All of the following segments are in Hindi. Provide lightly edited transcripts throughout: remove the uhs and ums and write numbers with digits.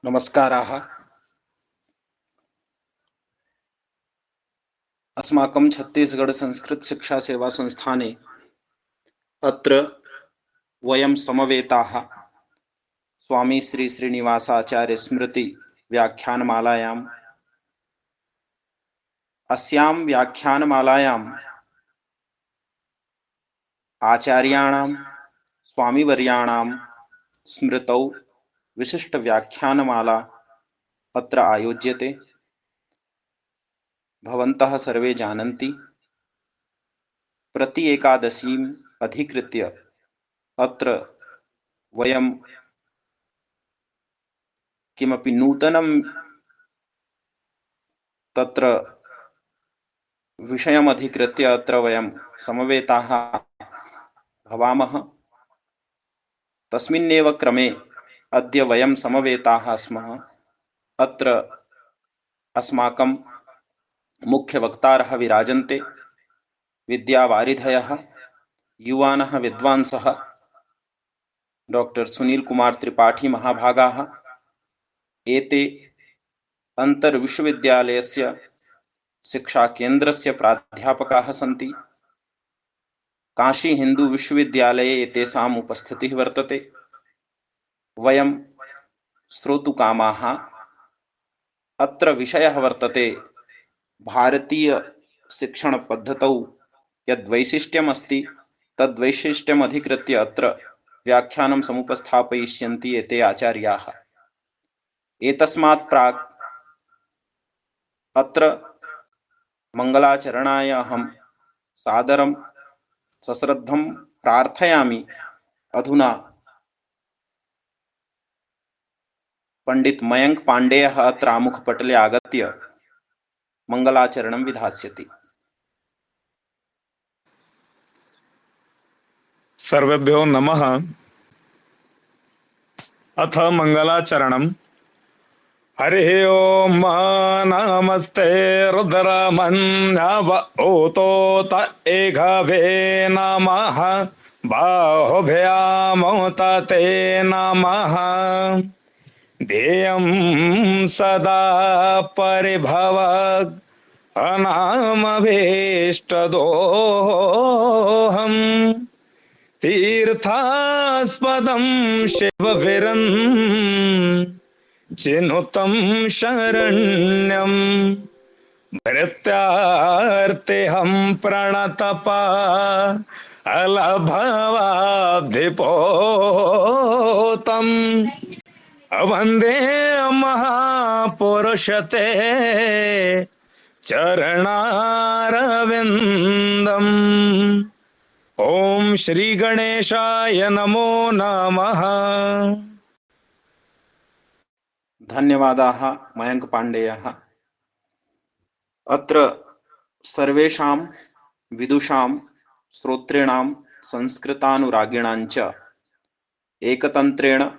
नमस्काराः। अस्माकं छत्तीसगढ़ संस्कृत शिक्षा सेवा संस्थाने अत्र वयं समवेताः स्वामी श्री श्रीनिवासाचार्य स्मृति व्याख्यानमालायाम् अस्यां व्याख्यानमालायाम् आचार्याणां स्वामिवर्याणां स्मृतौ विशिष्टव्याख्यानमाला अत्र आयोज्यते। भवन्तः सर्वे जानन्ति, प्रति एकादशीम् अधिकृत्य अत्र वयं किमपि नूतनं तत्र विषयम् अधिकृत्य अत्र वयं समवेताः भवामः। तस्मिन्नेव क्रमे अद्य वयं समवेताः स्मः। अत्र अस्माकं मुख्यवक्तारः विराजन्ते, विद्यावारिधयः, युवानः विद्वांसः, डॉक्टर सुनील कुमार त्रिपाठी महाभागाः। एते अन्तर्विश्वविद्यालयस्य शिक्षाकेन्द्रस्य प्राध्यापकाः सन्ति। काशी हिंदू विश्वविद्यालये एतेषाम् उपस्थितिः वर्तते। वयं श्रोतुकामाः। अत्र विषयः वर्तते भारतीय शिक्षणपद्धतौ यद्वैशिष्ट्यम् अस्ति तद्वैशिष्ट्यम् अधिकृत्य अत्र व्याख्यानं समुपस्थापयिष्यन्ति एते आचार्याः। एतस्मात् प्राक् अत्र मंगलाचरणाय अहं सादरं सश्रद्धं प्रार्थयामि। अधुना पंडित मयंक पांडेयः अत्र आमुखपटले आगत्य मंगलाचरणं विधास्यति। सर्वेभ्यो नमः। अथ मंगलाचरणम्। हरिः ओम नमस्ते रुद्रमन्यव ओतोत एघवे नमः बाहुभ्यामुत ते नमः। ध्येयं सदा परिभवग् अनामभीष्टदोहम् तीर्थास्पदं शिवविरन् चिनुतं शरण्यं भृत्यार्तिहं प्रणतपा अलभवाब्धिपोतम् वन्दे महापुरुषते चरणारविन्दम्। ओम श्री गणेशाय नमो नमः। धन्यवादाः मयंक पांडेयः। अत्र सर्वेषां विदुषां श्रोतॄणां संस्कृतानुरागिणां च एकतन्त्रेण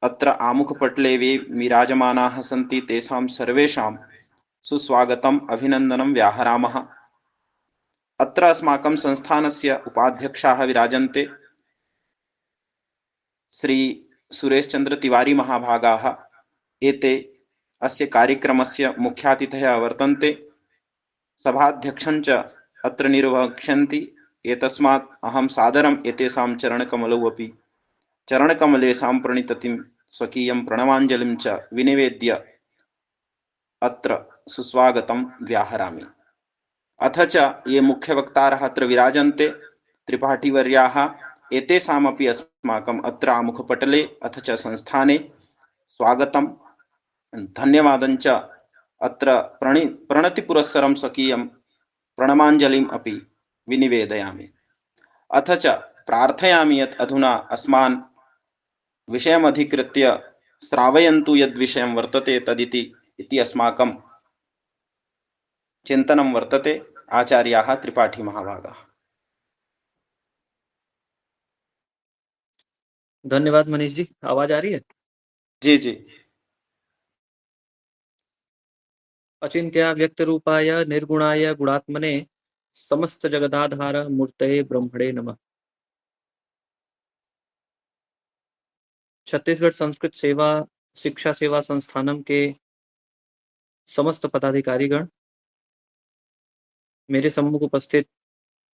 अत्र आमुखपटले ये विराजमानाः सन्ति तेषां सर्वेषां सुस्वागतम् अभिनन्दनं व्याहरामः। अत्र अस्माकं संस्थानस्य उपाध्यक्षाः विराजन्ते, श्री सुरेश चंद्र तिवारी महाभागाः। एते अस्य कार्यक्रमस्य मुख्यातिथयः वर्तन्ते। सभाध्यक्षं च अत्र निर्वक्ष्यन्ति। एतस्मात् अहं सादरम् एतेषां चरणकमलौ अपि चरणकमलेषां प्रणिततिं स्वकीयं प्रणमाञ्जलिं च विनिवेद्य अत्र सुस्वागतं व्याहरामि। अथ च ये मुख्यवक्तारः अत्र विराजन्ते त्रिपाठीवर्याः, एतेषामपि अस्माकम् अत्र आमुखपटले अथ च संस्थाने स्वागतं धन्यवादं च अत्र प्रणतिपुरस्सरं स्वकीयं प्रणमाञ्जलिम् अपि विनिवेदयामि। अथ च प्रार्थयामि यत् अधुना अस्मान् विषयमधिकृत्य श्रावयन्तु। यद्विषयं वर्तते तदिति इति अस्माकं चिन्तनं वर्तते। आचार्याः त्रिपाठी महाभागाः। धन्यवाद मनीष जी। आवाज आ रही है? जी जी। अचिंत्य व्यक्त रूपाय निर्गुणाय गुणात्मने समस्त जगदाधार मूर्तये ब्रह्मणे नमः। छत्तीसगढ़ संस्कृत सेवा शिक्षा सेवा संस्थानम के समस्त पदाधिकारीगण, मेरे सम्मुख उपस्थित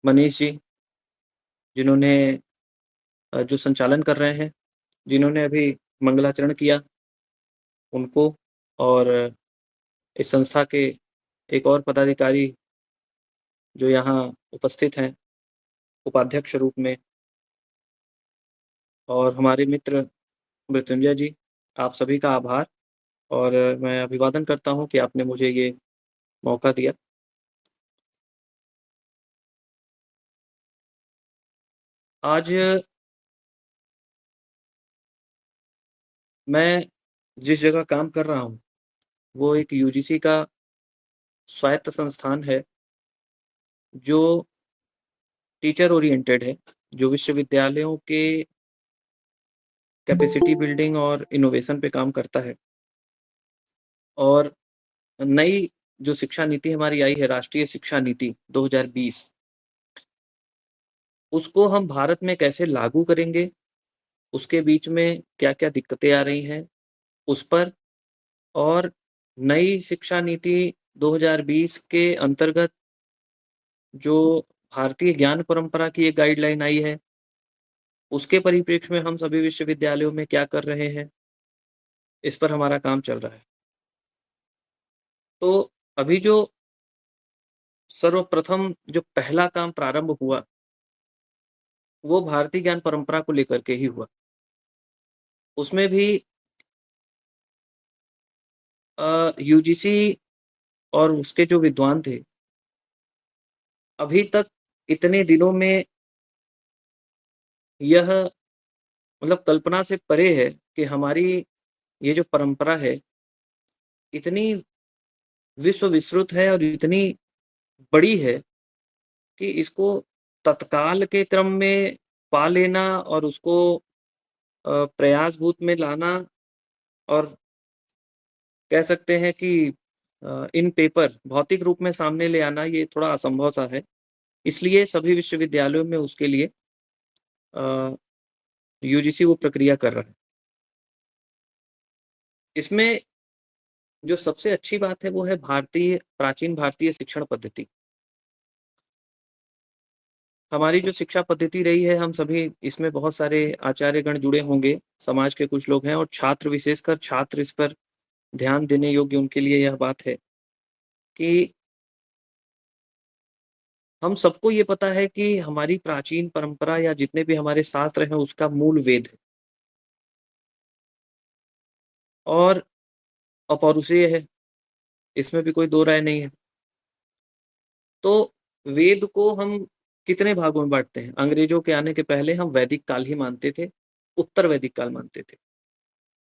मनीष जी, जिन्होंने जो संचालन कर रहे हैं, जिन्होंने अभी मंगलाचरण किया, उनको, और इस संस्था के एक और पदाधिकारी जो यहाँ उपस्थित हैं उपाध्यक्ष रूप में, और हमारे मित्र मृत्युंजय जी, आप सभी का आभार। और मैं अभिवादन करता हूँ कि आपने मुझे ये मौका दिया। आज मैं जिस जगह काम कर रहा हूँ वो एक यूजीसी का स्वायत्त संस्थान है जो टीचर ओरिएंटेड है, जो विश्वविद्यालयों के कैपेसिटी बिल्डिंग और इनोवेशन पे काम करता है। और नई जो शिक्षा नीति हमारी आई है, राष्ट्रीय शिक्षा नीति 2020, उसको हम भारत में कैसे लागू करेंगे, उसके बीच में क्या-क्या दिक्कतें आ रही हैं उस पर, और नई शिक्षा नीति 2020 के अंतर्गत जो भारतीय ज्ञान परंपरा की एक गाइडलाइन आई है, उसके परिप्रेक्ष्य में हम सभी विश्वविद्यालयों में क्या कर रहे हैं, इस पर हमारा काम चल रहा है। तो अभी जो सर्वप्रथम जो पहला काम प्रारंभ हुआ, वो भारतीय ज्ञान परंपरा को लेकर के ही हुआ। उसमें भी यूजीसी और उसके जो विद्वान थे, अभी तक इतने दिनों में यह मतलब कल्पना से परे है कि हमारी ये जो परंपरा है, इतनी विश्व विस्तृत है और इतनी बड़ी है कि इसको तत्काल के क्रम में पा लेना और उसको प्रयासभूत में लाना, और कह सकते हैं कि इन पेपर भौतिक रूप में सामने ले आना, ये थोड़ा असंभव सा है। इसलिए सभी विश्वविद्यालयों में उसके लिए यूजीसी वो प्रक्रिया कर रहा है। इसमें जो सबसे अच्छी बात है वो है प्राचीन भारतीय शिक्षण पद्धति। हमारी जो शिक्षा पद्धति रही है, हम सभी इसमें बहुत सारे आचार्यगण जुड़े होंगे, समाज के कुछ लोग हैं, और छात्र, विशेषकर छात्र, इस पर ध्यान देने योग्य उनके लिए यह बात है कि हम सबको ये पता है कि हमारी प्राचीन परंपरा या जितने भी हमारे शास्त्र हैं, उसका मूल वेद है और अपौरुषेय है, इसमें भी कोई दो राय नहीं है। तो वेद को हम कितने भागों में बांटते हैं? अंग्रेजों के आने के पहले हम वैदिक काल ही मानते थे, उत्तर वैदिक काल मानते थे।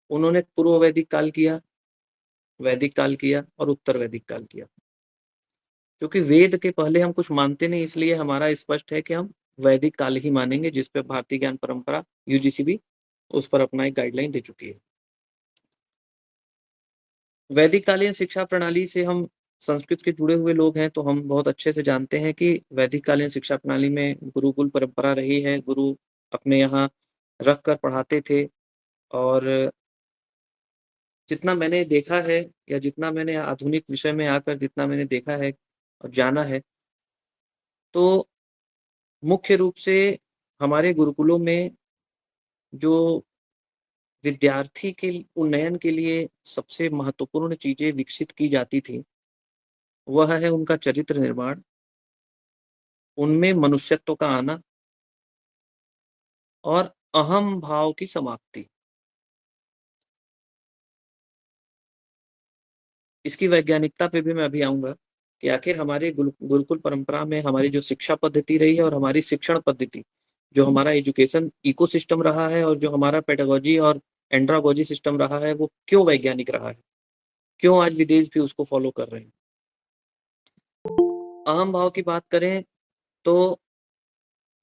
उन्होंने पूर्व वैदिक काल किया, वैदिक काल किया और उत्तर वैदिक काल किया। क्योंकि वेद के पहले हम कुछ मानते नहीं, इसलिए हमारा स्पष्ट है कि हम वैदिक काल ही मानेंगे, जिस पे भारतीय ज्ञान परंपरा यूजीसी भी उस पर अपना एक गाइडलाइन दे चुकी है। वैदिक कालीन शिक्षा प्रणाली से हम संस्कृत के जुड़े हुए लोग हैं, तो हम बहुत अच्छे से जानते हैं कि वैदिक कालीन शिक्षा प्रणाली में गुरुकुल परंपरा रही है। गुरु अपने यहाँ रख कर पढ़ाते थे, और जितना मैंने देखा है या जितना मैंने आधुनिक विषय में आकर जितना मैंने देखा है और जाना है, तो मुख्य रूप से हमारे गुरुकुलों में जो विद्यार्थी के उन्नयन के लिए सबसे महत्वपूर्ण चीजें विकसित की जाती थी, वह है उनका चरित्र निर्माण, उनमें मनुष्यत्व का आना और अहम भाव की समाप्ति। इसकी वैज्ञानिकता पे भी मैं अभी आऊंगा कि आखिर हमारे गुरुकुल परंपरा में हमारी जो शिक्षा पद्धति रही है और हमारी शिक्षण पद्धति, जो हमारा एजुकेशन इकोसिस्टम रहा है और जो हमारा पेडागोजी और एंड्रागोजी सिस्टम रहा है, वो क्यों वैज्ञानिक रहा है, क्यों आज विदेश भी उसको फॉलो कर रहे हैं। अहम भाव की बात करें तो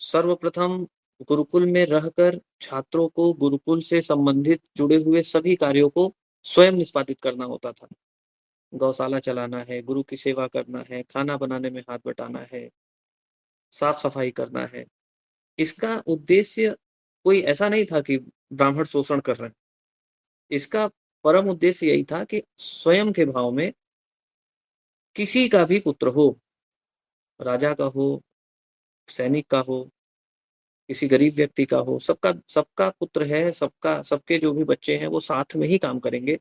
सर्वप्रथम गुरुकुल में रहकर छात्रों को गुरुकुल से संबंधित जुड़े हुए सभी कार्यों को स्वयं निष्पादित करना होता था। गौशाला चलाना है, गुरु की सेवा करना है, खाना बनाने में हाथ बटाना है, साफ सफाई करना है। इसका उद्देश्य कोई ऐसा नहीं था कि ब्राह्मण शोषण कर रहे हैं। इसका परम उद्देश्य यही था कि स्वयं के भाव में किसी का भी पुत्र हो, राजा का हो, सैनिक का हो, किसी गरीब व्यक्ति का हो, सबका सबका पुत्र है, सबके जो भी बच्चे हैं वो साथ में ही काम करेंगे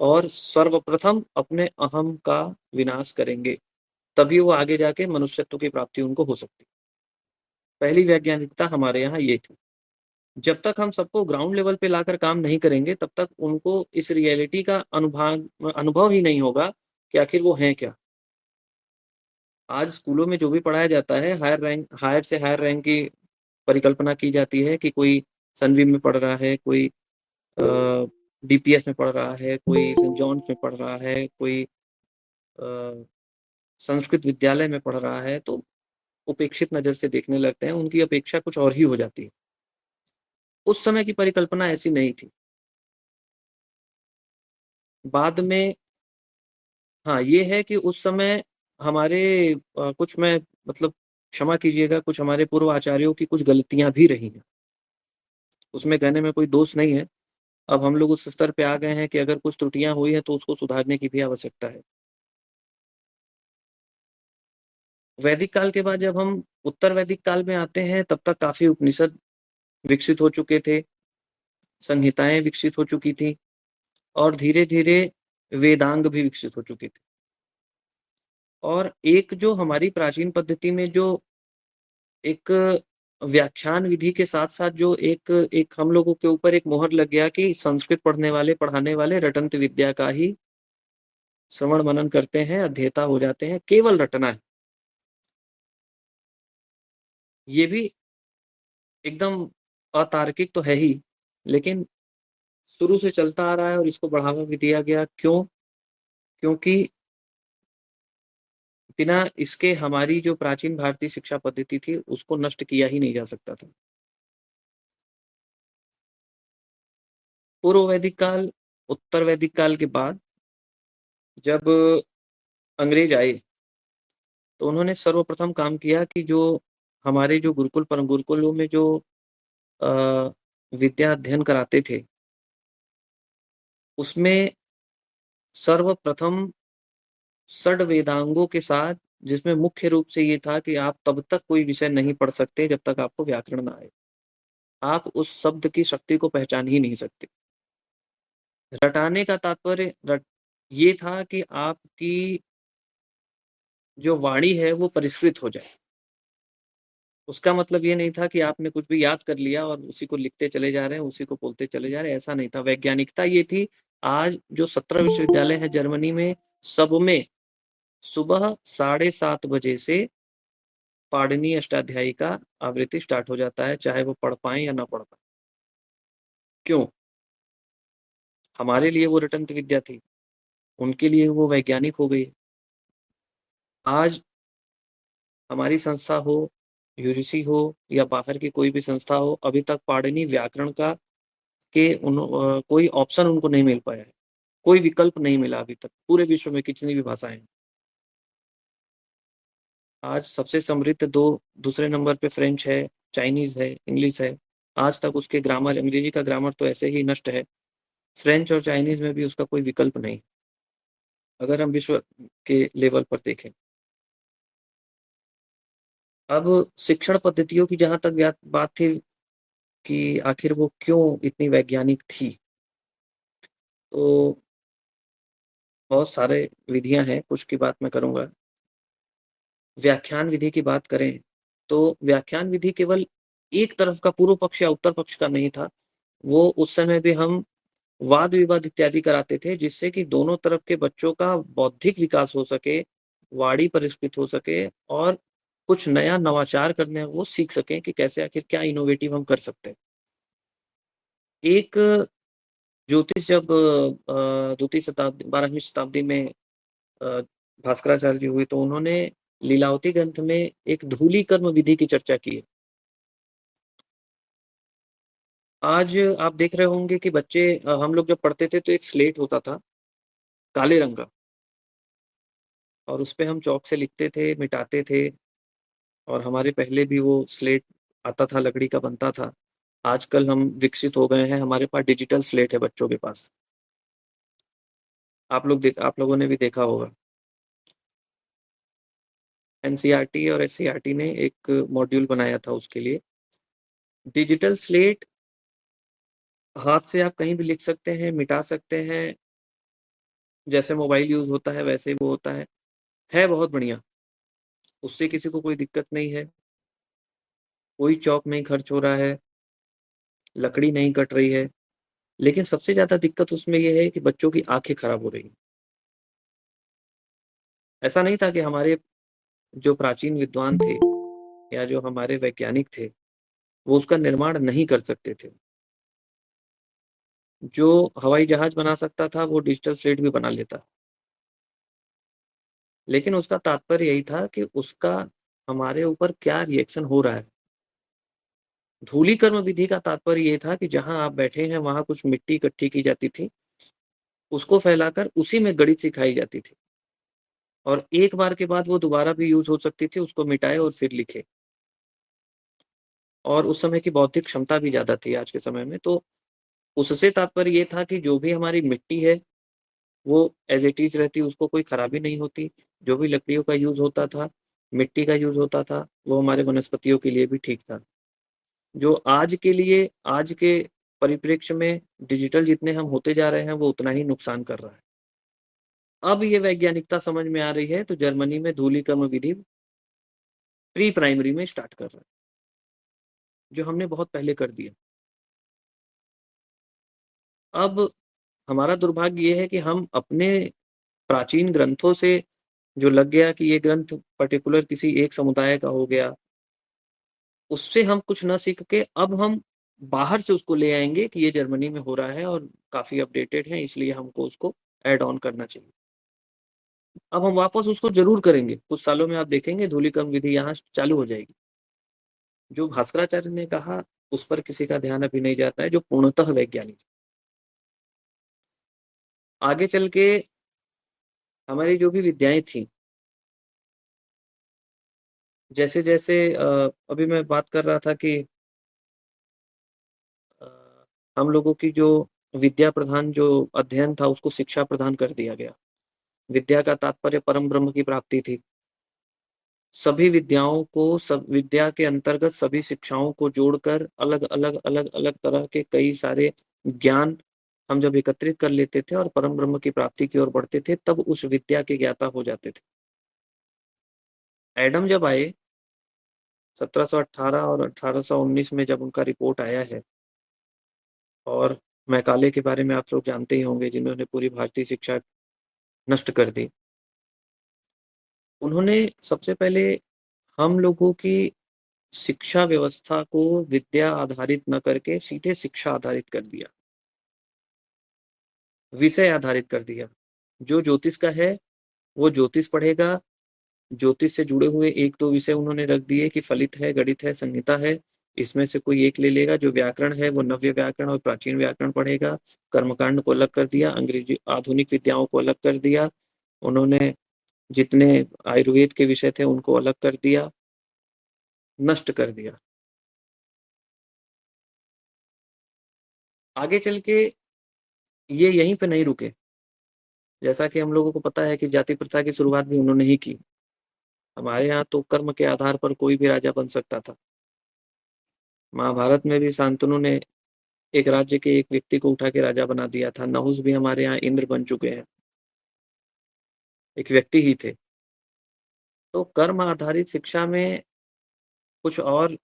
और सर्वप्रथम अपने अहम का विनाश करेंगे, तभी वो आगे जाके मनुष्यत्व की प्राप्ति उनको हो सकती है। पहली वैज्ञानिकता हमारे यहाँ ये थी। जब तक हम सबको ग्राउंड लेवल पे लाकर काम नहीं करेंगे, तब तक उनको इस रियलिटी का अनुभव ही नहीं होगा कि आखिर वो हैं क्या? आज स्कूलों में जो भी पढ़ाया जाता है, हायर से हायर रैंक की परिकल्पना की जाती है कि कोई सनबीम में पढ़ रहा है, कोई डीपीएस में पढ़ रहा है, कोई सेंट जॉन्स में पढ़ रहा है, कोई संस्कृत विद्यालय में पढ़ रहा है, तो उपेक्षित नज़र से देखने लगते हैं, उनकी अपेक्षा कुछ और ही हो जाती है। उस समय की परिकल्पना ऐसी नहीं थी। बाद में हाँ, ये है कि उस समय हमारे कुछ मैं मतलब क्षमा कीजिएगा, कुछ हमारे पूर्व आचार्यों की कुछ गलतियाँ भी रही हैं। उसमें कहने में कोई दोष नहीं है। अब हम लोग उस स्तर पे आ गए हैं कि अगर कुछ त्रुटियाँ हुई हैं, तो उसको सुधारने की भी आवश्यकता है। वैदिक काल के बाद जब हम उत्तर वैदिक काल में आते हैं, तब तक काफ़ी उपनिषद विकसित हो चुके थे, संहिताएँ विकसित हो चुकी थी और धीरे-धीरे वेदांग भी विकसित हो चुके थे। और एक जो हमारी प्राचीन पद्धति में जो एक व्याख्यान विधि के साथ-साथ जो एक एक हम लोगों के ऊपर एक मोहर लग गया कि संस्कृत पढ़ने वाले, पढ़ाने वाले रटंत विद्या का ही श्रवण-मनन करते हैं, अध्येता हो जाते हैं, केवल रटना है। ये भी एकदम अतार्किक तो है ही, लेकिन शुरू से चलता आ रहा है और इसको बढ़ावा भी दिया गया। क्यों? क्योंकि बिना इसके हमारी जो प्राचीन भारतीय शिक्षा पद्धति थी, उसको नष्ट किया ही नहीं जा सकता था। पूर्व वैदिक काल, उत्तर वैदिक काल के बाद जब अंग्रेज आए, तो उन्होंने सर्वप्रथम काम किया कि जो हमारे जो गुरुकुलों में जो अ, विद्या अध्ययन कराते थे, उसमें सर्वप्रथम षड वेदांगों के साथ, जिसमें मुख्य रूप से ये था कि आप तब तक कोई विषय नहीं पढ़ सकते जब तक आपको व्याकरण ना आए। आप उस शब्द की शक्ति को पहचान ही नहीं सकते। रटाने का तात्पर्य ये था कि आपकी जो वाणी है वो परिष्कृत हो जाए। उसका मतलब ये नहीं था कि आपने कुछ भी याद कर लिया और उसी को लिखते चले जा रहे हैं, उसी को बोलते चले जा रहे हैं, ऐसा नहीं था। वैज्ञानिकता ये थी, आज जो 17 विश्वविद्यालय हैं जर्मनी में, सब में सुबह 7:30 बजे से पाणिनि अष्टाध्यायी का आवृत्ति स्टार्ट हो जाता है, चाहे वो पढ़ पाएँ या ना पढ़ पाएँ। क्यों? हमारे लिए वो रटंत विद्या थी, उनके लिए वो वैज्ञानिक हो गई। आज हमारी संस्था हो, यूजीसी हो या बाहर की कोई भी संस्था हो, अभी तक पाणिनि व्याकरण का कोई ऑप्शन उनको नहीं मिल पाया है। कोई विकल्प नहीं मिला अभी तक, पूरे विश्व में कितनी भी भाषाएँ हैं। आज सबसे समृद्ध 2 दूसरे नंबर पे फ्रेंच है, चाइनीज़ है, इंग्लिश है। आज तक उसके ग्रामर, अंग्रेजी का ग्रामर तो ऐसे ही नष्ट है। फ्रेंच और चाइनीज़ में भी उसका कोई विकल्प नहीं, अगर हम विश्व के लेवल पर देखें। अब शिक्षण पद्धतियों की जहाँ तक बात थी कि आखिर वो क्यों इतनी वैज्ञानिक थी, तो बहुत सारे विधियाँ हैं, कुछ की बात मैं करूँगा। व्याख्यान विधि की बात करें, तो व्याख्यान विधि केवल एक तरफ का पूर्व पक्ष या उत्तर पक्ष का नहीं था। वो उस समय भी हम वाद-विवाद इत्यादि कराते थे, जिससे कि दोनों तरफ के बच्चों का बौद्धिक विकास हो सके, वाणी परिष्कृत हो सके और कुछ नया नवाचार करने वो सीख सकें कि कैसे आखिर क्या इनोवेटिव हम कर सकते हैं। एक ज्योतिष जब 12वीं शताब्दी में अ, भास्कराचार्य जी हुए, तो उन्होंने लीलावती ग्रंथ में एक धूलीकर्म विधि की चर्चा की है। आज आप देख रहे होंगे कि बच्चे हम लोग जब पढ़ते थे तो एक स्लेट होता था, काले रंग का, और उसपे हम चॉक से लिखते थे, मिटाते थे और हमारे पहले भी वो स्लेट आता था, लकड़ी का बनता था। आजकल हम विकसित हो गए हैं, हमारे पास डिजिटल स्लेट है बच्चों के पास। आप लोगों ने भी देखा होगा। एनसीईआरटी और एससीईआरटी ने एक मॉड्यूल बनाया था उसके लिए। डिजिटल स्लेट, हाथ से आप कहीं भी लिख सकते हैं, मिटा सकते हैं, जैसे मोबाइल यूज होता है वैसे ही वो होता है बहुत बढ़िया। उससे किसी को कोई दिक्कत नहीं है, कोई चौक नहीं खर्च हो रहा है, लकड़ी नहीं कट रही है। लेकिन सबसे ज्यादा दिक्कत उसमें ये है कि बच्चों की आंखें खराब हो रही हैं। ऐसा नहीं था कि हमारे जो प्राचीन विद्वान थे या जो हमारे वैज्ञानिक थे वो उसका निर्माण नहीं कर सकते थे। जो हवाई जहाज बना सकता था वो डिजिटल स्लेट भी बना लेता। लेकिन उसका तात्पर्य यही था कि उसका हमारे ऊपर क्या रिएक्शन हो रहा है। धूलीकर्म विधि का तात्पर्य ये था कि जहां आप बैठे हैं वहां कुछ मिट्टी इकट्ठी की जाती थी, उसको फैलाकर उसी में गणित सिखाई जाती थी और एक बार के बाद वो दोबारा भी यूज हो सकती थी, उसको मिटाए और फिर लिखे। और उस समय की बौद्धिक क्षमता भी ज्यादा थी आज के समय में। तो उससे तात्पर्य ये था कि जो भी हमारी मिट्टी है वो एज इट इज रहती, उसको कोई खराबी नहीं होती। जो भी लकड़ियों का यूज होता था, मिट्टी का यूज होता था, वो हमारे वनस्पतियों के लिए भी ठीक था। जो आज के लिए, आज के परिप्रेक्ष्य में डिजिटल जितने हम होते जा रहे हैं वो उतना ही नुकसान कर रहा है। अब ये वैज्ञानिकता समझ में आ रही है तो जर्मनी में धूलिकर्म विधि प्री प्राइमरी में स्टार्ट कर रहा है, जो हमने बहुत पहले कर दिया। अब हमारा दुर्भाग्य ये है कि हम अपने प्राचीन ग्रंथों से जो लग गया कि ये ग्रंथ पर्टिकुलर किसी एक समुदाय का हो गया, उससे हम कुछ न सीख के अब हम बाहर से उसको ले आएंगे कि ये जर्मनी में हो रहा है और काफी अपडेटेड है, इसलिए हमको उसको ऐड ऑन करना चाहिए। अब हम वापस उसको जरूर करेंगे, कुछ सालों में आप देखेंगे धूलिकर्म विधि यहाँ चालू हो जाएगी। जो भास्कराचार्य ने कहा उस पर किसी का ध्यान अभी नहीं जाता है, जो पूर्णतः वैज्ञानिक। आगे चल के हमारी जो भी विद्याएं थी, जैसे जैसे अभी मैं बात कर रहा था कि अ, हम लोगों की जो विद्या प्रधान जो अध्ययन था उसको शिक्षा प्रदान कर दिया गया। विद्या का तात्पर्य परम ब्रह्म की प्राप्ति थी। सभी विद्याओं को, सब विद्या के अंतर्गत सभी शिक्षाओं को जोड़कर अलग अलग अलग अलग तरह के कई सारे ज्ञान हम जब एकत्रित कर लेते थे और परम ब्रह्म की प्राप्ति की ओर बढ़ते थे, तब उस विद्या के ज्ञाता हो जाते थे। एडम जब आए 1718 और 1819 में, जब उनका रिपोर्ट आया है, और मैकाले के बारे में आप लोग जानते ही होंगे, जिन्होंने पूरी भारतीय शिक्षा नष्ट कर दी। उन्होंने सबसे पहले हम लोगों की शिक्षा व्यवस्था को विद्या आधारित न करके सीधे शिक्षा आधारित कर दिया, विषय आधारित कर दिया। जो ज्योतिष का है वो ज्योतिष पढ़ेगा। ज्योतिष से जुड़े हुए एक दो विषय उन्होंने रख दिए कि फलित है, गणित है, संहिता है, इसमें से कोई एक ले लेगा। जो व्याकरण है वो नव्य व्याकरण और प्राचीन व्याकरण पढ़ेगा। कर्मकांड को अलग कर दिया, अंग्रेजी आधुनिक विद्याओं को अलग कर दिया। उन्होंने जितने आयुर्वेद के विषय थे उनको अलग कर दिया, नष्ट कर दिया। आगे चल के ये यहीं पे नहीं रुके। जैसा कि हम लोगों को पता है कि जाति प्रथा की शुरुआत भी उन्होंने ही की। हमारे यहाँ तो कर्म के आधार पर कोई भी राजा बन सकता था। महाभारत में भी शांतनु ने एक राज्य के एक व्यक्ति को उठा के राजा बना दिया था। नहुस भी हमारे यहाँ इंद्र बन चुके हैं, एक व्यक्ति ही थे। तो कर्म आधारित शिक्षा में कुछ और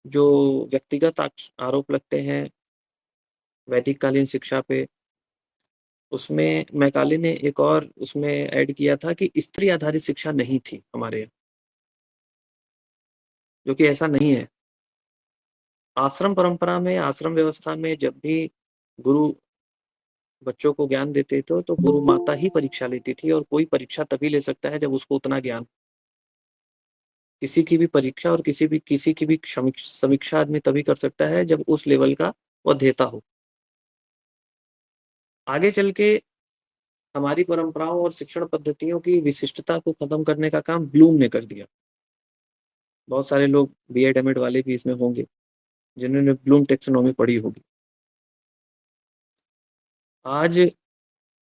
जो व्यक्तिगत आरोप लगते हैं वैदिक कालीन शिक्षा पे, उसमें मैकाले ने एक और उसमें ऐड किया था कि स्त्री आधारित शिक्षा नहीं थी हमारे यहाँ, जो कि ऐसा नहीं है। आश्रम परंपरा में, आश्रम व्यवस्था में जब भी गुरु बच्चों को ज्ञान देते थे तो गुरु माता ही परीक्षा लेती थी, और कोई परीक्षा तभी ले सकता है जब उसको उतना ज्ञान। किसी की भी परीक्षा और किसी की भी समीक्षा आदमी तभी कर सकता है जब उस लेवल का वह देता हो। आगे चल के हमारी परंपराओं और शिक्षण पद्धतियों की विशिष्टता को खत्म करने का काम ब्लूम ने कर दिया। बहुत सारे लोग बीएड एमएड वाले भी इसमें होंगे जिन्होंने ब्लूम टेक्सोनॉमी पढ़ी होगी। आज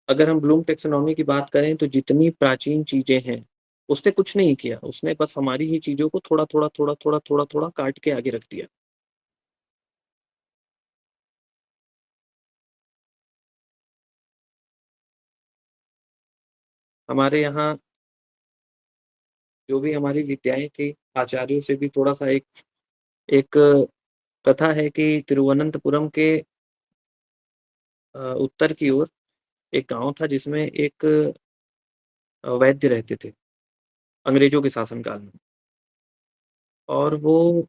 अगर हम ब्लूम टेक्सोनॉमी की बात करें तो जितनी प्राचीन चीजें हैं उसने कुछ नहीं किया, उसने बस हमारी ही चीजों को थोड़ा थोड़ा थोड़ा थोड़ा थोड़ा थोड़ा काट के आगे रख दिया। हमारे यहाँ जो भी हमारी विद्याएं थी, आचार्यों से भी थोड़ा सा एक कथा है कि तिरुवनंतपुरम के उत्तर की ओर एक गांव था जिसमें एक वैद्य रहते थे अंग्रेजों के शासनकाल में, और वो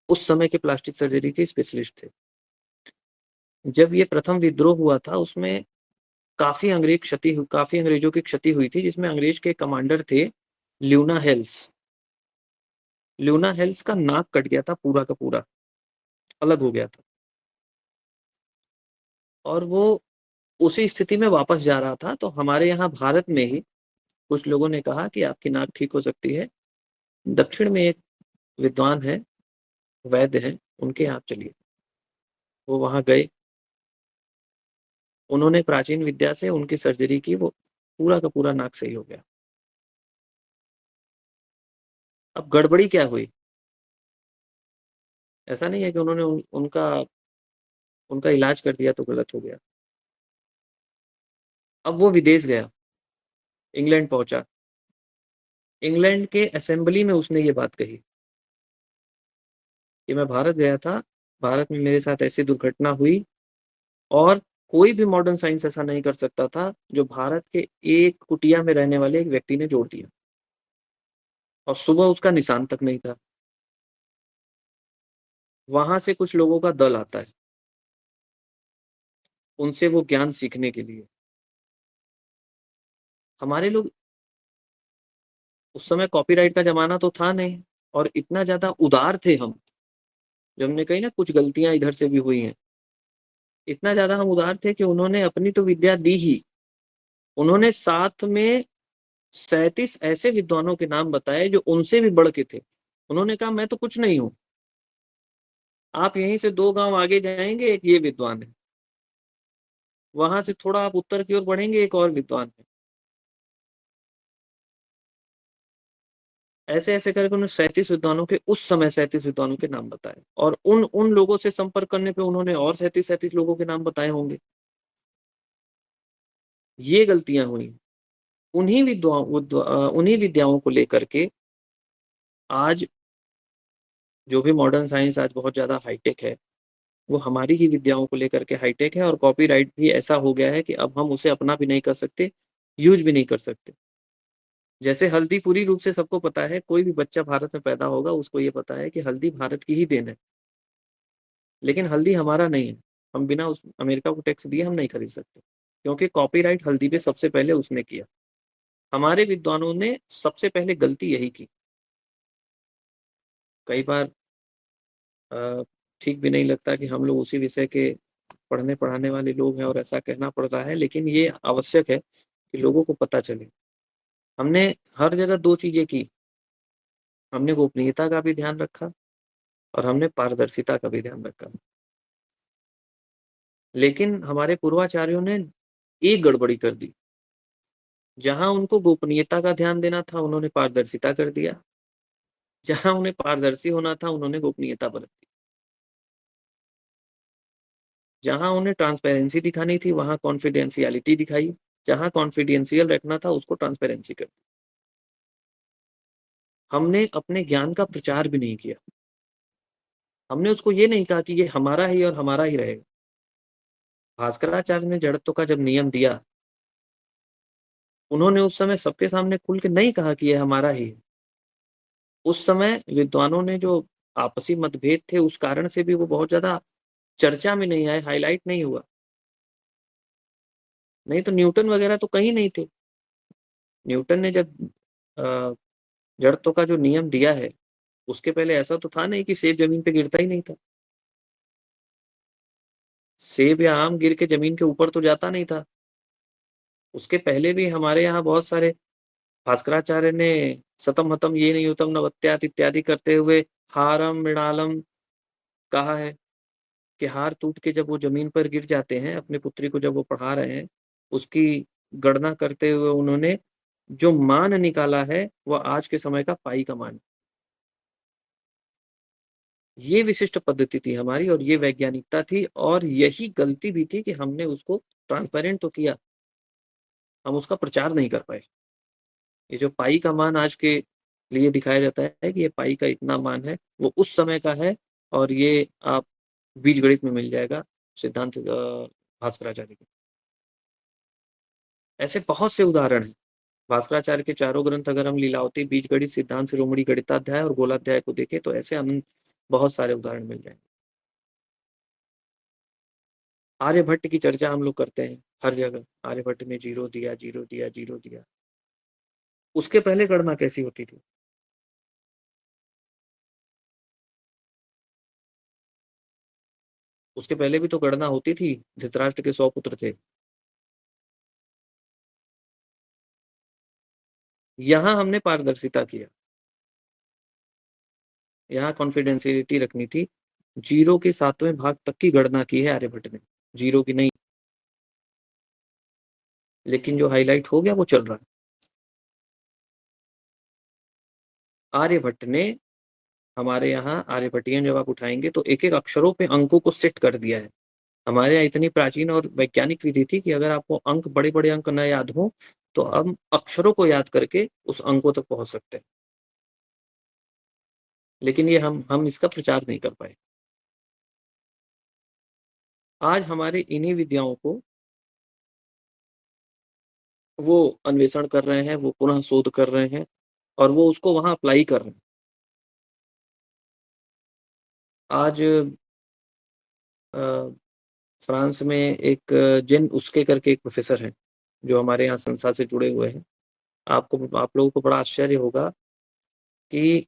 उस समय के प्लास्टिक सर्जरी के स्पेशलिस्ट थे। जब ये प्रथम विद्रोह हुआ था उसमें काफी अंग्रेजों की क्षति हुई थी, जिसमें अंग्रेज के कमांडर थे ल्यूना हेल्स। ल्यूना हेल्स का नाक कट गया था, पूरा का पूरा अलग हो गया था, और वो उसी स्थिति में वापस जा रहा था। तो हमारे यहाँ भारत में ही कुछ लोगों ने कहा कि आपकी नाक ठीक हो सकती है, दक्षिण में एक विद्वान है, वैद्य हैं, उनके यहाँ चलिए। वो वहां गए, उन्होंने प्राचीन विद्या से उनकी सर्जरी की, वो पूरा का पूरा नाक सही हो गया। अब गड़बड़ी क्या हुई? ऐसा नहीं है कि उन्होंने उनका इलाज कर दिया तो गलत हो गया। अब वो विदेश गया, इंग्लैंड पहुंचा, इंग्लैंड के असेंबली में उसने ये बात कही कि मैं भारत गया था, भारत में मेरे साथ ऐसी दुर्घटना हुई, और कोई भी मॉडर्न साइंस ऐसा नहीं कर सकता था जो भारत के एक कुटिया में रहने वाले एक व्यक्ति ने जोड़ दिया, और सुबह उसका निशान तक नहीं था। वहां से कुछ लोगों का दल आता है, उनसे वो ज्ञान सीखने के लिए। हमारे लोग, उस समय कॉपीराइट का जमाना तो था नहीं, और इतना ज्यादा उदार थे हम, जो हमने कही ना कुछ गलतियां इधर से भी हुई हैं, इतना ज्यादा हम उदार थे कि उन्होंने अपनी तो विद्या दी ही, उन्होंने साथ में 37 ऐसे विद्वानों के नाम बताए जो उनसे भी बढ़ के थे। उन्होंने कहा मैं तो कुछ नहीं हूं, आप यहीं से 2 गांव आगे जाएंगे, एक ये विद्वान है, वहां से थोड़ा आप उत्तर की ओर बढ़ेंगे, एक और विद्वान है। ऐसे ऐसे करके उन्होंने 37 विद्वानों के, उस समय 37 विद्वानों के नाम बताए, और उन लोगों से संपर्क करने पे उन्होंने और 37 लोगों के नाम बताए होंगे। ये गलतियां हुई। उन्हीं विद्याओं को लेकर के आज जो भी मॉडर्न साइंस आज बहुत ज्यादा हाईटेक है, वो हमारी ही विद्याओं को लेकर के हाईटेक है, और कॉपीराइट भी ऐसा हो गया है कि अब हम उसे अपना भी नहीं कर सकते, यूज भी नहीं कर सकते। जैसे हल्दी पूरी रूप से सबको पता है, कोई भी बच्चा भारत में पैदा होगा उसको ये पता है कि हल्दी भारत की ही देन है, लेकिन हल्दी हमारा नहीं है। हम बिना उस अमेरिका को टैक्स दिए हम नहीं खरीद सकते, क्योंकि कॉपीराइट हल्दी पे सबसे पहले उसने किया। हमारे विद्वानों ने सबसे पहले गलती यही की। कई बार ठीक भी नहीं लगता कि हम लोग उसी विषय के पढ़ने पढ़ाने वाले लोग हैं और ऐसा कहना पड़ रहा है, लेकिन ये आवश्यक है कि लोगों को पता चले। हमने हर जगह 2 चीजें की, हमने गोपनीयता का भी ध्यान रखा और हमने पारदर्शिता का भी ध्यान रखा। लेकिन हमारे पूर्वाचार्यों ने एक गड़बड़ी कर दी, जहां उनको गोपनीयता का ध्यान देना था उन्होंने पारदर्शिता कर दिया, जहां उन्हें पारदर्शी होना था उन्होंने गोपनीयता बरत दी, जहां उन्हें ट्रांसपेरेंसी दिखानी थी वहां कॉन्फिडेंशियलिटी दिखाई, जहां कॉन्फिडेंशियल रखना था उसको ट्रांसपेरेंसी कर दी। हमने अपने ज्ञान का प्रचार भी नहीं किया, हमने उसको ये नहीं कहा कि ये हमारा ही और हमारा ही रहेगा। भास्कराचार्य ने जड़त्व का जब नियम दिया, उन्होंने उस समय सबके सामने खुल के नहीं कहा कि ये हमारा ही है। उस समय विद्वानों ने जो आपसी मतभेद थे उस कारण से भी वो बहुत ज्यादा चर्चा में नहीं आए, हाईलाइट नहीं हुआ। नहीं तो न्यूटन वगैरह तो कहीं नहीं थे। न्यूटन ने जब अ, जड़त्व का जो नियम दिया है, उसके पहले ऐसा तो था नहीं कि सेब जमीन पे गिरता ही नहीं था। सेब या आम गिर के जमीन के ऊपर तो जाता नहीं था। उसके पहले भी हमारे यहाँ बहुत सारे, भास्कराचार्य ने सतम हतम ये नहीं उत्तम नवत्यात इत्यादि करते हुए हारम मृणालम कहा है कि हार टूट के जब वो जमीन पर गिर जाते हैं, अपनी पुत्री को जब वो पढ़ा रहे हैं, उसकी गणना करते हुए उन्होंने जो मान निकाला है वह आज के समय का पाई का मान। ये विशिष्ट पद्धति थी हमारी और ये वैज्ञानिकता थी और यही गलती भी थी कि हमने उसको ट्रांसपेरेंट तो किया, हम उसका प्रचार नहीं कर पाए। ये जो पाई का मान आज के लिए दिखाया जाता है कि ये पाई का इतना मान है, वो उस समय का है और ये आप बीजगणित में मिल जाएगा सिद्धांत भास्कराचार्य के। ऐसे बहुत से उदाहरण हैं। भास्कराचार्य के चारों ग्रंथ अगर हम लीलावती, बीजगणित, सिद्धांत शिरोमणि, गणिताध्याय और गोलाध्याय को देखें तो ऐसे अनंत बहुत सारे उदाहरण मिल जाएंगे। आर्यभट्ट की चर्चा हम लोग करते हैं हर जगह, आर्यभट्ट ने जीरो दिया, जीरो दिया, जीरो दिया। उसके पहले गणना कैसी होती थी? उसके पहले भी तो गणना होती थी। धृतराष्ट्र के 100 पुत्र थे। यहां हमने पारदर्शिता किया, यहाँ कॉन्फिडेंशियलिटी रखनी थी। जीरो के 7वें भाग तक की गणना की है आर्यभट्ट ने, जीरो की नहीं। लेकिन जो हाईलाइट हो गया वो चल रहा है। आर्यभट्ट ने हमारे यहाँ, आर्यभट्टियन जब आप उठाएंगे तो एक एक अक्षरों पे अंकों को सेट कर दिया है। हमारे यहाँ इतनी प्राचीन और वैज्ञानिक विधि थी कि अगर आपको अंक, बड़े बड़े अंक न याद हो तो हम अक्षरों को याद करके उस अंकों तक पहुंच सकते हैं। लेकिन ये हम इसका प्रचार नहीं कर पाए। आज हमारे इन्हीं विद्याओं को वो अन्वेषण कर रहे हैं, वो पुनः शोध कर रहे हैं और वो उसको वहां अप्लाई कर रहे हैं। आज फ्रांस में एक जेन उसके करके एक प्रोफेसर हैं जो हमारे यहाँ संस्था से जुड़े हुए हैं। आप लोगों को बड़ा आश्चर्य होगा कि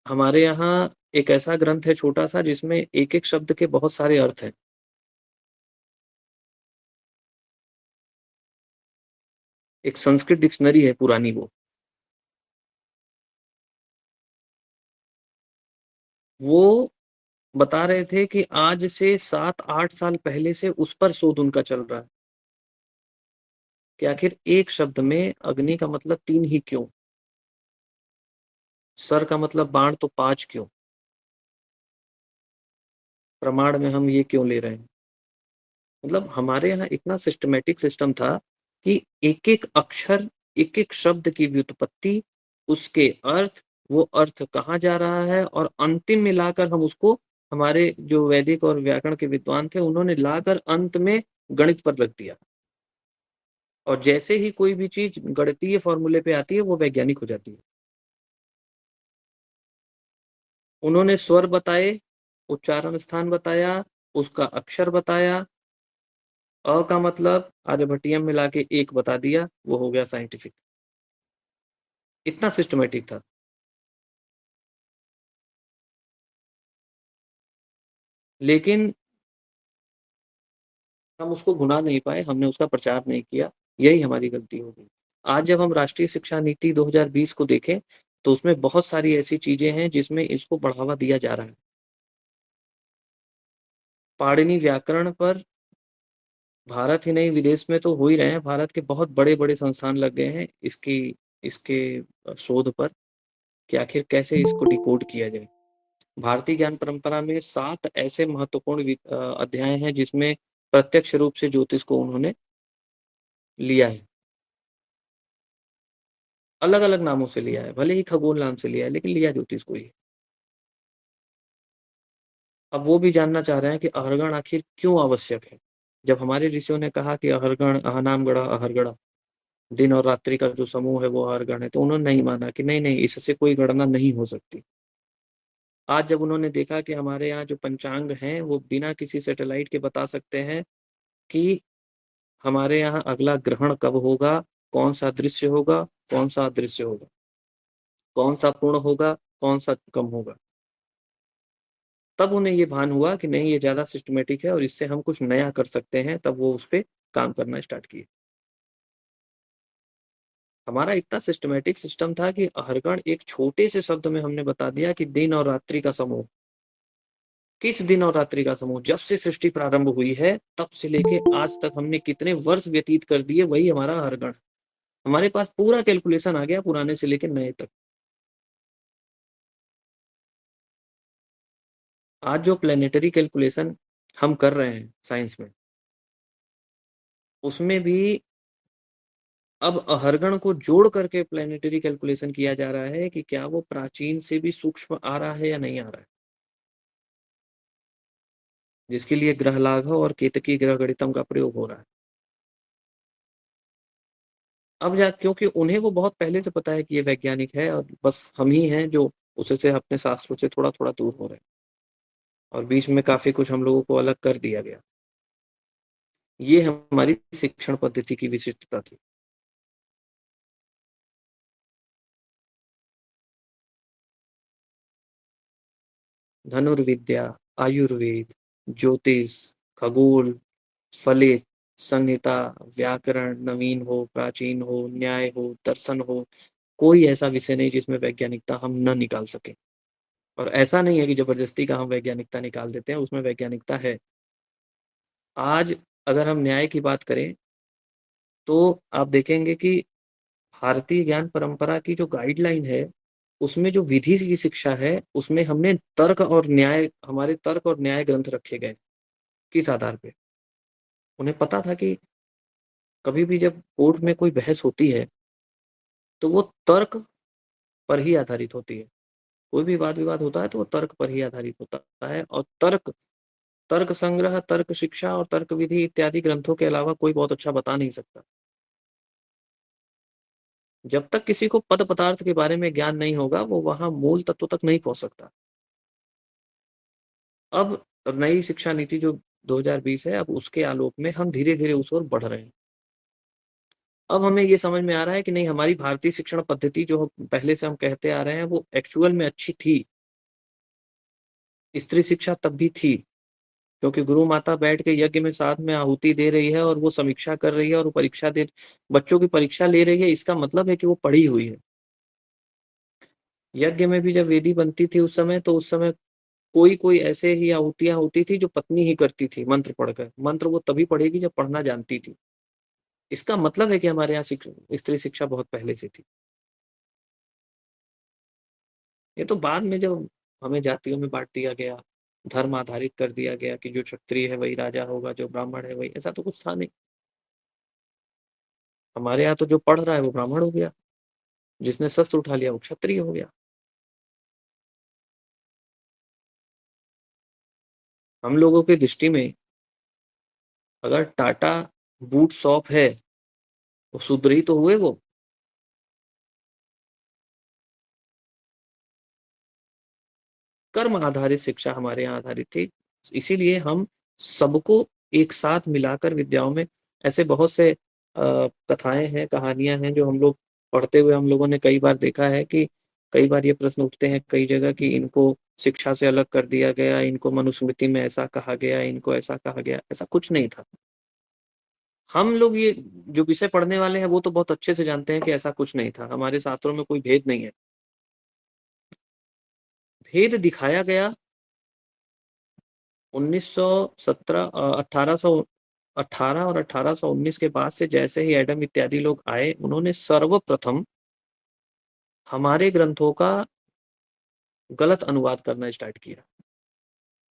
हमारे यहाँ एक ऐसा ग्रंथ है छोटा सा जिसमें एक एक शब्द के बहुत सारे अर्थ हैं। एक संस्कृत डिक्शनरी है पुरानी। वो बता रहे थे कि आज से 7-8 साल पहले से उस पर शोध उनका चल रहा है कि आखिर एक शब्द में अग्नि का मतलब 3 ही क्यों, सर का मतलब बाण तो 5 क्यों, प्रमाण में हम ये क्यों ले रहे हैं। मतलब हमारे यहाँ इतना सिस्टमेटिक सिस्टम था कि एक एक अक्षर, एक एक शब्द की व्युत्पत्ति, उसके अर्थ, वो अर्थ कहाँ जा रहा है और अंतिम में लाकर हम उसको, हमारे जो वैदिक और व्याकरण के विद्वान थे उन्होंने लाकर अंत में गणित पर रख दिया। और जैसे ही कोई भी चीज गणितीय फॉर्मूले पे आती है वो वैज्ञानिक हो जाती है। उन्होंने स्वर बताए, उच्चारण स्थान बताया, उसका अक्षर बताया, अ का मतलब आर्यभट्टियम मिला के एक बता दिया, वो हो गया साइंटिफिक। इतना सिस्टमेटिक था। लेकिन हम उसको भुना नहीं पाए, हमने उसका प्रचार नहीं किया, यही हमारी गलती हो गई। आज जब हम राष्ट्रीय शिक्षा नीति 2020 को देखें तो उसमें बहुत सारी ऐसी चीजें हैं जिसमें इसको बढ़ावा दिया जा रहा है। पाणिनि व्याकरण पर भारत ही नहीं, विदेश में तो हो ही रहे हैं। भारत के बहुत बड़े बड़े संस्थान लग गए हैं इसकी इसके शोध पर कि आखिर कैसे इसको डिकोड किया जाए। भारतीय ज्ञान परंपरा में 7 ऐसे महत्वपूर्ण अध्याय हैं जिसमें प्रत्यक्ष रूप से ज्योतिष को उन्होंने लिया है। अलग अलग नामों से लिया है, भले ही खगोल नाम से लिया है, लेकिन लिया ज्योतिष को ही। अब वो भी जानना चाह रहे हैं कि अहरगण आखिर क्यों आवश्यक है। जब हमारे ऋषियों ने कहा कि अहरगण, अहनाम गणा अहरगणा, दिन और रात्रि का जो समूह है वो अहरगण है, तो उन्होंने नहीं माना कि नहीं नहीं, इससे कोई गणना नहीं हो सकती। आज जब उन्होंने देखा कि हमारे यहाँ जो पंचांग हैं वो बिना किसी सैटेलाइट के बता सकते हैं कि हमारे यहाँ अगला ग्रहण कब होगा, कौन सा दृश्य होगा, कौन सा अदृश्य होगा, कौन सा पूर्ण होगा, कौन सा कम होगा, तब उन्हें ये भान हुआ कि नहीं, ये ज्यादा सिस्टमेटिक है और इससे हम कुछ नया कर सकते हैं। तब वो उस पर काम करना स्टार्ट किए। हमारा इतना सिस्टमेटिक सिस्टम था कि हरगण एक छोटे से शब्द में हमने बता दिया कि दिन और रात्रि का समूह। किस दिन और रात्रि का समूह, जब से सृष्टि प्रारंभ हुई है तब से लेके आज तक हमने कितने वर्ष व्यतीत कर दिए, वही हमारा हरगण। हमारे पास पूरा कैलकुलेशन आ गया, पुराने से लेके नए तक। आज जो प्लेनेटरी कैलकुलेशन हम कर रहे हैं साइंस में, उसमें भी अब अहरगण को जोड़ करके प्लेनेटरी कैलकुलेशन किया जा रहा है कि क्या वो प्राचीन से भी सूक्ष्म आ रहा है या नहीं आ रहा है, जिसके लिए ग्रह लाघव और केतकी ग्रह गणितम का प्रयोग हो रहा है। अब क्योंकि उन्हें वो बहुत पहले से पता है कि ये वैज्ञानिक है, और बस हम ही हैं जो उससे अपने शास्त्रों से थोड़ा थोड़ा दूर हो रहे हैं, और बीच में काफी कुछ हम लोगों को अलग कर दिया गया। ये हमारी शिक्षण पद्धति की विशिष्टता थी। धनुर्विद्या, आयुर्वेद, ज्योतिष, खगोल, फलित, संहिता, व्याकरण, नवीन हो, प्राचीन हो, न्याय हो, दर्शन हो, कोई ऐसा विषय नहीं जिसमें वैज्ञानिकता हम न निकाल सके। और ऐसा नहीं है कि जबरदस्ती का हम वैज्ञानिकता निकाल देते हैं, उसमें वैज्ञानिकता है। आज अगर हम न्याय की बात करें तो आप देखेंगे कि भारतीय ज्ञान परंपरा की जो गाइडलाइन है, उसमें जो विधि की शिक्षा है, उसमें हमने तर्क और न्याय, हमारे तर्क और न्याय ग्रंथ रखे गए। किस आधार पे? उन्हें पता था कि कभी भी जब कोर्ट में कोई बहस होती है तो वो तर्क पर ही आधारित होती है। कोई भी वाद विवाद होता है तो वो तर्क पर ही आधारित होता है, और तर्क, तर्क संग्रह, तर्क शिक्षा और तर्क विधि इत्यादि ग्रंथों के अलावा कोई बहुत अच्छा बता नहीं सकता। जब तक किसी को पद पदार्थ के बारे में ज्ञान नहीं होगा, वो वहां मूल तत्व तक नहीं पहुंच सकता। अब नई शिक्षा नीति जो 2020 है, अब उसके आलोक में हम धीरे धीरे उस ओर बढ़ रहे हैं। अब हमें ये समझ में आ रहा है कि नहीं, हमारी भारतीय शिक्षण पद्धति जो पहले से हम कहते आ रहे हैं वो एक्चुअल में अच्छी थी। स्त्री शिक्षा तब भी थी, क्योंकि गुरु माता बैठ के यज्ञ में साथ में आहुति दे रही है, और वो समीक्षा कर रही है, और वो परीक्षा दे, बच्चों की परीक्षा ले रही है। इसका मतलब है कि वो पढ़ी हुई है। यज्ञ में भी जब वेदी बनती थी उस समय, तो उस समय कोई कोई ऐसे ही आहुतियां होती थी जो पत्नी ही करती थी मंत्र पढ़कर। मंत्र वो तभी पढ़ेगी जब पढ़ना जानती थी। इसका मतलब है कि हमारे यहाँ स्त्री शिक्षा बहुत पहले से थी। ये तो बाद में जब हमें जातियों में बांट दिया गया, धर्म आधारित कर दिया गया कि जो क्षत्रिय है वही राजा होगा, जो ब्राह्मण है वही, ऐसा तो कुछ था नहीं। हमारे यहाँ तो जो पढ़ रहा है वो ब्राह्मण हो गया, जिसने शस्त्र उठा लिया वो क्षत्रिय हो गया। हम लोगों की दृष्टि में अगर टाटा बूट शॉप है, वो शूद्र ही तो हुए वो। कर्म आधारित शिक्षा हमारे यहाँ आधारित थी। इसीलिए हम सबको एक साथ मिलाकर विद्याओं में, ऐसे बहुत से कथाएं हैं, कहानियां हैं जो हम लोग पढ़ते हुए हम लोगों ने कई बार देखा है कि कई बार ये प्रश्न उठते हैं कई जगह कि इनको शिक्षा से अलग कर दिया गया, इनको मनुस्मृति में ऐसा कहा गया, इनको ऐसा कहा गया। ऐसा कुछ नहीं था। हम लोग ये जो विषय पढ़ने वाले हैं वो तो बहुत अच्छे से जानते हैं कि ऐसा कुछ नहीं था। हमारे शास्त्रों में कोई भेद नहीं है। भेद दिखाया गया 1917, 1818 और 1819 के बाद से। जैसे ही एडम इत्यादि लोग आए, उन्होंने सर्वप्रथम हमारे ग्रंथों का गलत अनुवाद करना स्टार्ट किया।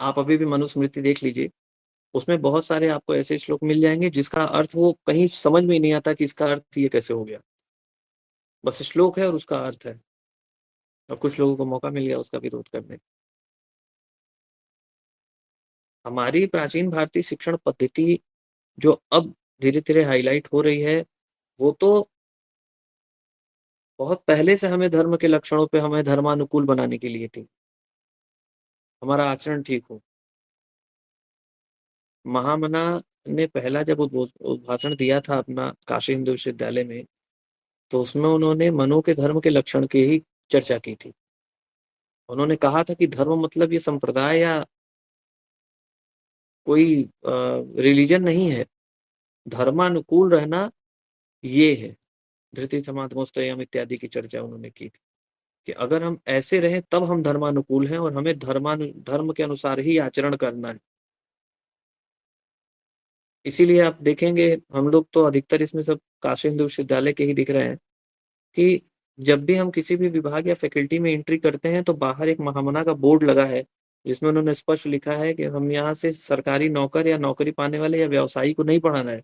आप अभी भी मनुस्मृति देख लीजिए, उसमें बहुत सारे आपको ऐसे श्लोक मिल जाएंगे जिसका अर्थ वो कहीं समझ में ही नहीं आता कि इसका अर्थ ये कैसे हो गया। बस श्लोक है और उसका अर्थ है, और कुछ लोगों को मौका मिल गया उसका विरोध करने। हमारी प्राचीन भारतीय शिक्षण पद्धति जो अब धीरे धीरे हाईलाइट हो रही है, वो तो बहुत पहले से हमें धर्म के लक्षणों पे हमें धर्मानुकूल बनाने के लिए थी, हमारा आचरण ठीक हो। महामना ने पहला जब उद्भाषण दिया था अपना काशी हिंदू विश्वविद्यालय में, तो उसमें उन्होंने मनु के धर्म के लक्षण की ही चर्चा की थी। उन्होंने कहा था कि धर्म मतलब ये संप्रदाय या कोई रिलीजन नहीं है, धर्मानुकूल रहना ये है। धृति समात्मोस्तयम इत्यादि की चर्चा उन्होंने की थी। कि अगर हम ऐसे रहें तब हम धर्मानुकूल हैं और हमें धर्म के अनुसार ही आचरण करना है। इसीलिए आप देखेंगे हम लोग तो अधिकतर इसमें सब काशी हिंदू विश्वविद्यालय के ही दिख रहे हैं कि जब भी हम किसी भी विभाग या फैकल्टी में एंट्री करते हैं तो बाहर एक महामना का बोर्ड लगा है जिसमें उन्होंने स्पष्ट लिखा है कि हम यहाँ से सरकारी नौकर या नौकरी पाने वाले या व्यवसायी को नहीं पढ़ाना है,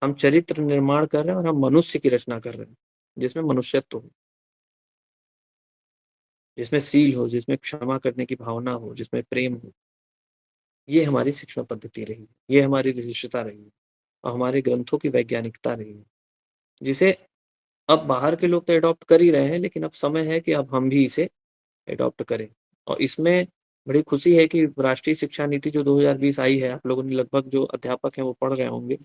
हम चरित्र निर्माण कर रहे हैं और हम मनुष्य की रचना कर रहे हैं जिसमें मनुष्यत्व हो, जिसमें सील हो, जिसमें क्षमा करने की भावना हो, जिसमें प्रेम हो। ये हमारी शिक्षण पद्धति रही है, ये हमारी विशिष्टता रही है और हमारे ग्रंथों की वैज्ञानिकता रही है, जिसे अब बाहर के लोग तो एडॉप्ट कर ही रहे हैं, लेकिन अब समय है कि अब हम भी इसे एडॉप्ट करें। और इसमें बड़ी खुशी है कि राष्ट्रीय शिक्षा नीति जो 2020 आई है, आप लोगों ने लगभग जो अध्यापक हैं वो पढ़ रहे होंगे,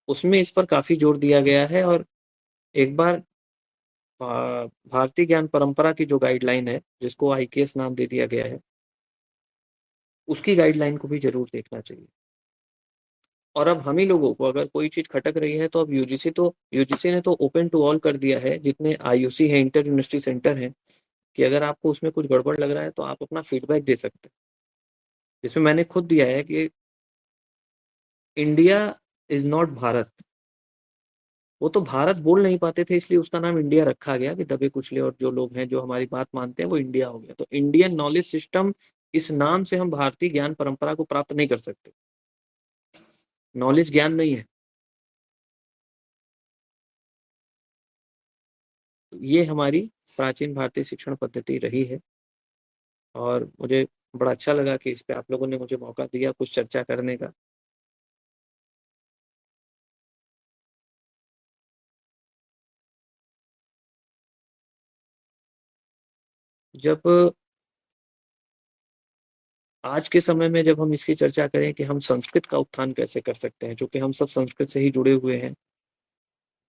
उसमें इस पर काफी जोर दिया गया है। और एक बार भारतीय ज्ञान परंपरा की जो गाइडलाइन है, जिसको IKS नाम दे दिया गया है, उसकी गाइडलाइन को भी जरूर देखना चाहिए। और अब हम ही लोगों को अगर कोई चीज खटक रही है तो अब यूजीसी ने तो ओपन टू ऑल कर दिया है, जितने IUC है, इंटर यूनिवर्सिटी सेंटर है, कि अगर आपको उसमें कुछ गड़बड़ लग रहा है तो आप अपना फीडबैक दे सकते हैं। जिसमें मैंने खुद दिया है कि इंडिया इज नॉट भारत। वो तो भारत बोल नहीं पाते थे इसलिए उसका नाम इंडिया रखा गया कि दबे कुचले और जो लोग हैं जो हमारी बात मानते हैं वो इंडिया हो गया। तो इंडियन नॉलेज सिस्टम, इस नाम से हम भारतीय ज्ञान परंपरा को प्राप्त नहीं कर सकते। नॉलेज ज्ञान नहीं है। ये हमारी प्राचीन भारतीय शिक्षण पद्धति रही है और मुझे बड़ा अच्छा लगा कि इस पे आप लोगों ने मुझे मौका दिया कुछ चर्चा करने का। जब आज के समय में जब हम इसकी चर्चा करें कि हम संस्कृत का उत्थान कैसे कर सकते हैं, क्योंकि हम सब संस्कृत से ही जुड़े हुए हैं,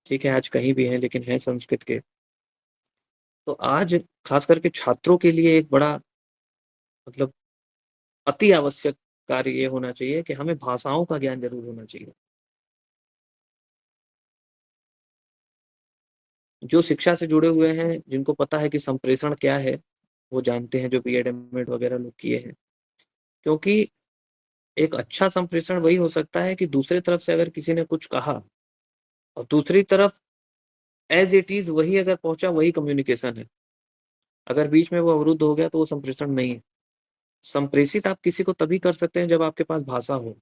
ठीक है, आज कहीं भी हैं लेकिन हैं संस्कृत के, तो आज खास करके छात्रों के लिए एक बड़ा मतलब अति आवश्यक कार्य ये होना चाहिए कि हमें भाषाओं का ज्ञान जरूर होना चाहिए। जो शिक्षा से जुड़े हुए हैं, जिनको पता है कि संप्रेषण क्या है, वो जानते हैं, जो BEd MAd वगैरह लोग किए हैं। क्योंकि एक अच्छा संप्रेषण वही हो सकता है कि दूसरे तरफ से अगर किसी ने कुछ कहा और दूसरी तरफ एज इट इज वही अगर पहुंचा, वही कम्युनिकेशन है। अगर बीच में वो अवरुद्ध हो गया तो वो संप्रेषण नहीं है। संप्रेषित आप किसी को तभी कर सकते हैं जब आपके पास भाषा हो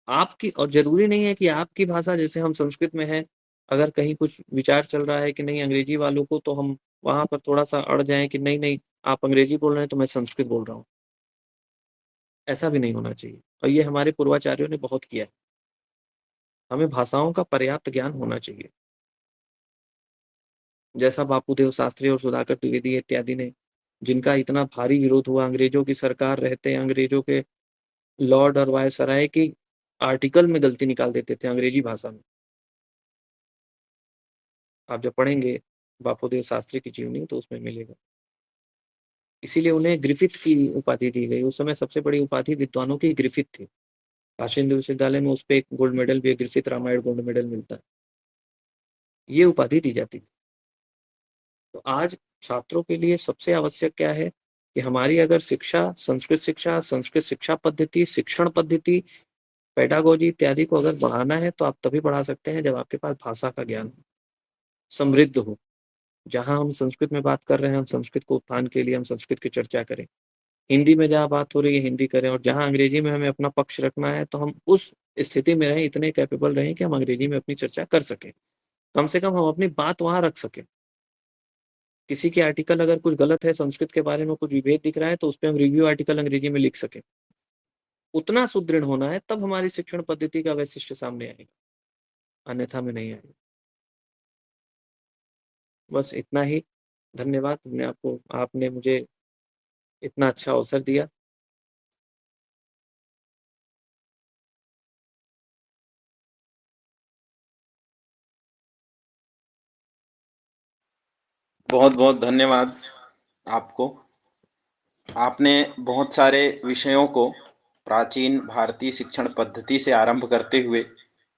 आपकी। और जरूरी नहीं है कि आपकी भाषा, जैसे हम संस्कृत में है, अगर कहीं कुछ विचार चल रहा है कि नहीं अंग्रेजी वालों को, तो हम वहां पर थोड़ा सा अड़ जाएं कि नहीं नहीं आप अंग्रेजी बोल रहे हैं तो मैं संस्कृत बोल रहा हूँ। ऐसा भी नहीं होना चाहिए और ये हमारे पूर्वाचार्यों ने बहुत किया है। हमें भाषाओं का पर्याप्त ज्ञान होना चाहिए। जैसा बापूदेव शास्त्री और सुधाकर द्विवेदी इत्यादि ने, जिनका इतना भारी विरोध हुआ, अंग्रेजों की सरकार रहते, अंग्रेजों के लॉर्ड और वायसराय की आर्टिकल में गलती निकाल देते थे अंग्रेजी भाषा में। आप जब पढ़ेंगे बापूदेव शास्त्री की जीवनी तो उसमें मिलेगा। इसीलिए उन्हें ग्रिफिथ की उपाधि दी गई। उस समय सबसे बड़ी उपाधि विद्वानों की ग्रिफिथ थी। काशी हिंदू विश्वविद्यालय में उस पर एक गोल्ड मेडल भी है, ग्रिफिथ रामायण गोल्ड मेडल मिलता है, ये उपाधि दी जाती थी। तो आज छात्रों के लिए सबसे आवश्यक क्या है कि हमारी अगर शिक्षा, संस्कृत शिक्षा पद्धति, शिक्षण पद्धति, पेडागोजी इत्यादि को अगर बढ़ाना है तो आप तभी बढ़ा सकते हैं जब आपके पास भाषा का ज्ञान समृद्ध हो। जहां हम संस्कृत में बात कर रहे हैं, हम संस्कृत को उत्थान के लिए हम संस्कृत की चर्चा करें। हिंदी में जहाँ बात हो रही है हिंदी करें, और जहां अंग्रेजी में हमें अपना पक्ष रखना है तो हम उस स्थिति में रहें, इतने कैपेबल रहें कि हम अंग्रेजी में अपनी चर्चा कर सकें। कम से कम हम अपनी बात वहां रख सकें। किसी के आर्टिकल अगर कुछ गलत है, संस्कृत के बारे में कुछ विभेद दिख रहा है, तो उस पर हम रिव्यू आर्टिकल अंग्रेजी में लिख सकें। उतना सुदृढ़ होना है, तब हमारी शिक्षण पद्धति का वैशिष्ट्य सामने आएगा, अन्यथा में नहीं आएगा। बस इतना ही। धन्यवाद, आपने मुझे इतना अच्छा अवसर दिया। बहुत बहुत धन्यवाद आपको। आपने बहुत सारे विषयों को प्राचीन भारतीय शिक्षण पद्धति से आरंभ करते हुए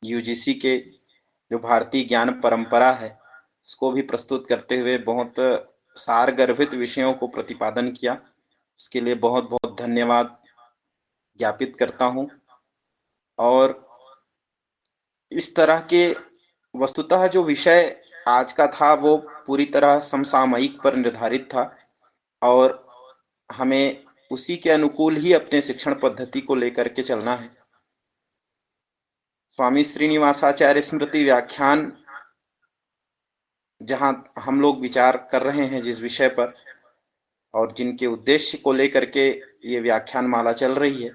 यूजीसी के जो भारतीय ज्ञान परंपरा है उसको भी प्रस्तुत करते हुए बहुत सारगर्भित विषयों को प्रतिपादन किया, उसके लिए बहुत बहुत धन्यवाद ज्ञापित करता हूँ। और इस तरह के वस्तुतः जो विषय आज का था वो पूरी तरह समसामयिक पर निर्धारित था और हमें उसी के अनुकूल ही अपने शिक्षण पद्धति को लेकर के चलना है। स्वामी श्रीनिवासाचार्य स्मृति व्याख्यान जहां हम लोग विचार कर रहे हैं जिस विषय पर और जिनके उद्देश्य को लेकर के ये व्याख्यान माला चल रही है,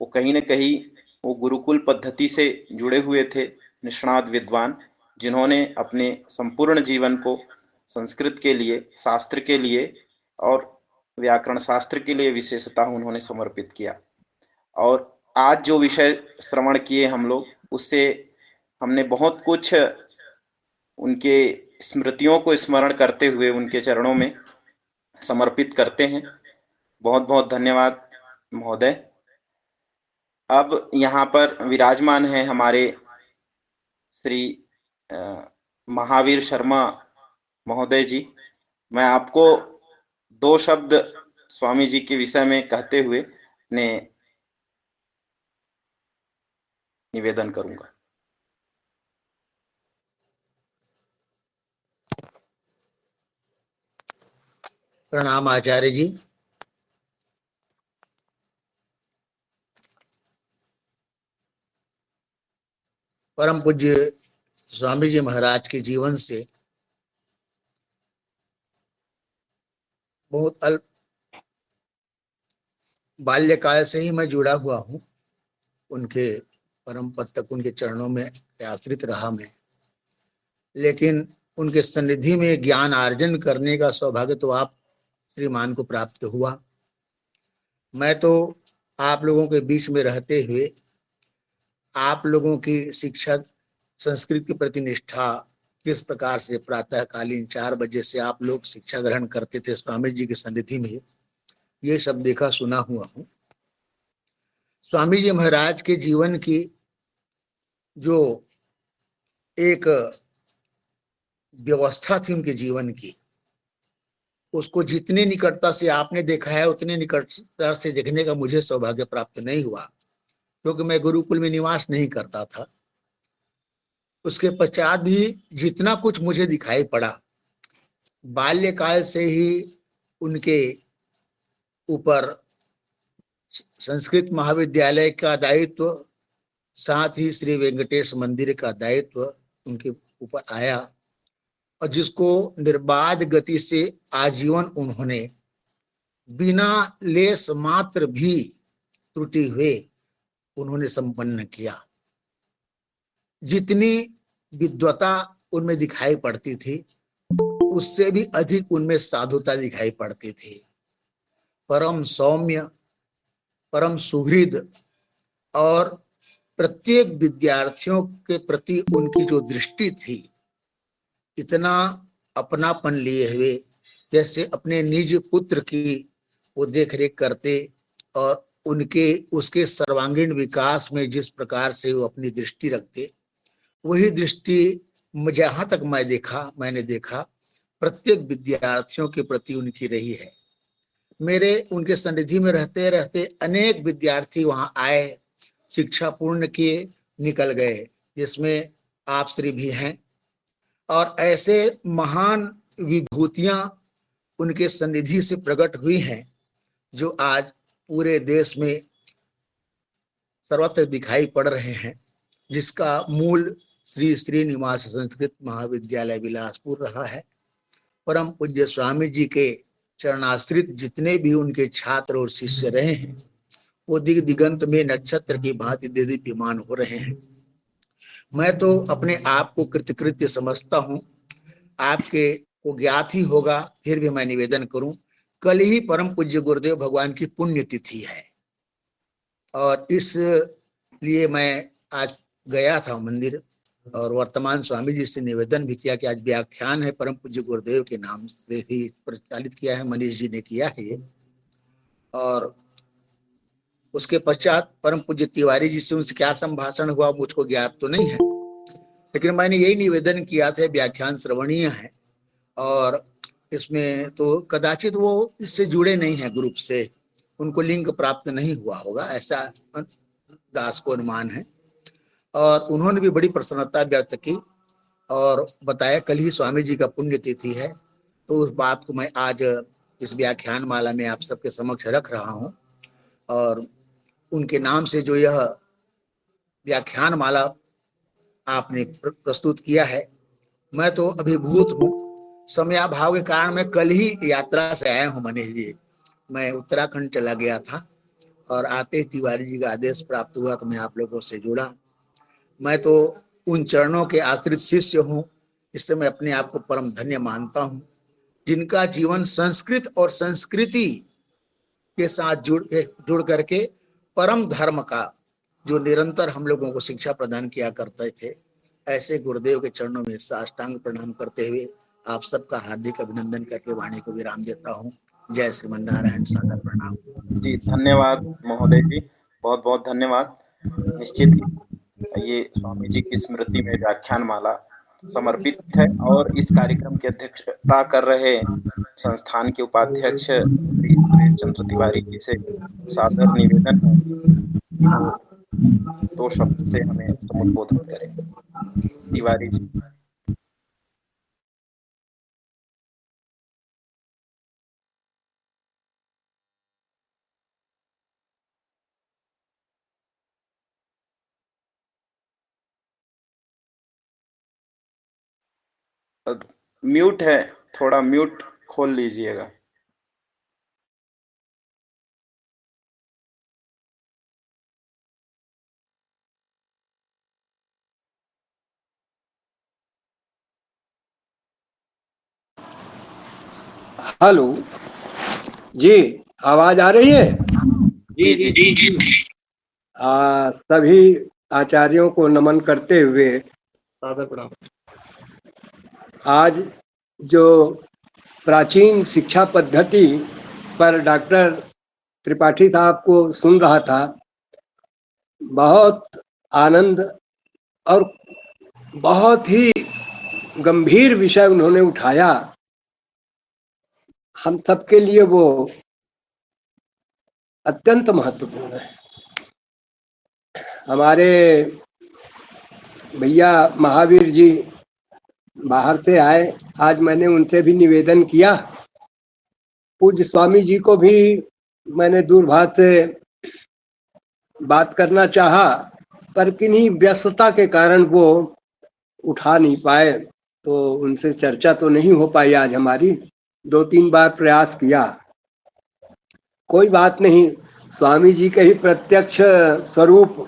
वो कहीं न कहीं वो गुरुकुल पद्धति से जुड़े हुए थे निष्णात विद्वान, जिन्होंने अपने संपूर्ण जीवन को संस्कृत के लिए, शास्त्र के लिए और व्याकरण शास्त्र के लिए विशेषतः उन्होंने समर्पित किया। और आज जो विषय श्रवण किए हम लोग, उससे हमने बहुत कुछ उनके स्मृतियों को स्मरण करते हुए उनके चरणों में समर्पित करते हैं। बहुत बहुत धन्यवाद महोदय। अब यहाँ पर विराजमान है हमारे श्री महावीर शर्मा महोदय जी। मैं आपको 2 शब्द स्वामी जी के विषय में कहते हुए ने निवेदन करूंगा। प्रणाम आचार्य जी। परम पूज्य स्वामी जी महाराज के जीवन से बहुत अल्प बाल्यकाल से ही मैं जुड़ा हुआ हूँ। उनके परम पद तक उनके चरणों में आश्रित रहा मैं, लेकिन उनके सन्निधि में ज्ञान अर्जन करने का सौभाग्य तो आप श्रीमान को प्राप्त हुआ। मैं तो आप लोगों के बीच में रहते हुए आप लोगों की शिक्षा, संस्कृत के प्रति निष्ठा, किस प्रकार से प्रातःकालीन 4 बजे से आप लोग शिक्षा ग्रहण करते थे स्वामी जी की सन्निधि में, ये सब देखा सुना हुआ हूँ। स्वामी जी महाराज के जीवन की जो एक व्यवस्था थी उनके जीवन की, उसको जितनी निकटता से आपने देखा है उतने निकटता से देखने का मुझे सौभाग्य प्राप्त नहीं हुआ, क्योंकि मैं गुरुकुल में निवास नहीं करता था। उसके पश्चात भी जितना कुछ मुझे दिखाई पड़ा, बाल्यकाल से ही उनके ऊपर संस्कृत महाविद्यालय का दायित्व, साथ ही श्री वेंकटेश मंदिर का दायित्व उनके ऊपर आया, और जिसको निर्बाध गति से आजीवन उन्होंने बिना लेस मात्र भी त्रुटि हुए उन्होंने संपन्न किया। जितनी विद्वता उनमें दिखाई पड़ती थी, उससे भी अधिक उनमें साधुता दिखाई पड़ती थी। परम सौम्य, परम सुहृद, और प्रत्येक विद्यार्थियों के प्रति उनकी जो दृष्टि थी, इतना अपनापन लिए हुए जैसे अपने निज पुत्र की वो देख रेख करते, और उनके उसके सर्वांगीण विकास में जिस प्रकार से वो अपनी दृष्टि रखते, वही दृष्टि जहां तक मैंने देखा प्रत्येक विद्यार्थियों के प्रति उनकी रही है। मेरे उनके सन्निधि में रहते रहते अनेक विद्यार्थी वहां आए, शिक्षा पूर्ण किए, निकल गए, जिसमें आप श्री भी हैं। और ऐसे महान विभूतियां उनके सन्निधि से प्रकट हुई हैं, जो आज पूरे देश में सर्वत्र दिखाई पड़ रहे हैं, जिसका मूल श्री श्रीनिवास संस्कृत महाविद्यालय बिलासपुर रहा है। परम पूज्य स्वामी जी के चरणाश्रित जितने भी उनके छात्र और शिष्य रहे हैं, वो दिग दिगंत में नक्षत्र की भांति दीप्यमान हो रहे हैं। मैं तो अपने आप को कृतकृत्य समझता हूँ। आपके को ज्ञात ही होगा, फिर भी मैं निवेदन करूं, कल ही परम पूज्य गुरुदेव भगवान की पुण्यतिथि है, और इसलिए मैं आज गया था मंदिर, और वर्तमान स्वामी जी से निवेदन भी किया कि आज व्याख्यान है परम पूज्य गुरुदेव के नाम से ही प्रचालित किया है, मनीष जी ने किया है। और उसके पश्चात परम पूज्य तिवारी जी से उनसे क्या संभाषण हुआ मुझको ज्ञात तो नहीं है, लेकिन मैंने यही निवेदन किया था व्याख्यान श्रवणीय है, और इसमें तो कदाचित वो इससे जुड़े नहीं हैं ग्रुप से, उनको लिंक प्राप्त नहीं हुआ होगा, ऐसा दास को अनुमान है। और उन्होंने भी बड़ी प्रसन्नता व्यक्त की और बताया कल ही स्वामी जी का पुण्यतिथि है, तो उस बात को मैं आज इस व्याख्यान माला में आप सबके समक्ष रख रहा हूं। और उनके नाम से जो यह व्याख्यान माला आपने प्रस्तुत किया है, मैं तो अभिभूत हूँ। समयाभाव के कारण मैं कल ही यात्रा से आया हूँ मनीष जी। मैं उत्तराखंड चला गया था और आते ही तिवारी जी का आदेश प्राप्त हुआ तो मैं आप लोगों से जुड़ा। मैं तो उन चरणों के आश्रित शिष्य हूँ, इससे मैं अपने आप को परम धन्य मानता हूँ, जिनका जीवन संस्कृत और संस्कृति के साथ जुड़ करके परम धर्म का जो निरंतर हम लोगों को शिक्षा प्रदान किया करते थे, ऐसे गुरुदेव के चरणों में साष्टांग प्रणाम करते हुए आप सबका हार्दिक अभिनंदन करके वाणी को विराम देता हूँ। जय श्रीमन नारायण, सादर प्रणाम। जी धन्यवाद महोदय जी, बहुत बहुत धन्यवाद। निश्चित ही ये स्वामी जी की स्मृति में व्याख्यान माला समर्पित है और इस कार्यक्रम की अध्यक्षता कर रहे संस्थान के उपाध्यक्ष श्री सुरेश चंद्र तिवारी जी से सादर निवेदन है कि वो 2 शब्द से हमें समुद्बोधन करें। तिवारी जी। म्यूट है, थोड़ा म्यूट खोल लीजिएगा। हेलो जी, आवाज आ रही है? जी जी जी, जी। सभी आचार्यों को नमन करते हुए सादर प्रणाम। आज जो प्राचीन शिक्षा पद्धति पर डॉक्टर त्रिपाठी साहब को सुन रहा था, बहुत आनंद और बहुत ही गंभीर विषय उन्होंने उठाया। हम सबके लिए वो अत्यंत महत्वपूर्ण है। हमारे भैया महावीर जी बाहर से आए, आज मैंने उनसे भी निवेदन किया। पूज्य स्वामी जी को भी मैंने दूरभाष से बात करना चाहा, पर किन्हीं व्यस्तता के कारण वो उठा नहीं पाए, तो उनसे चर्चा तो नहीं हो पाई आज हमारी। 2-3 बार प्रयास किया, कोई बात नहीं। स्वामी जी के ही प्रत्यक्ष स्वरूप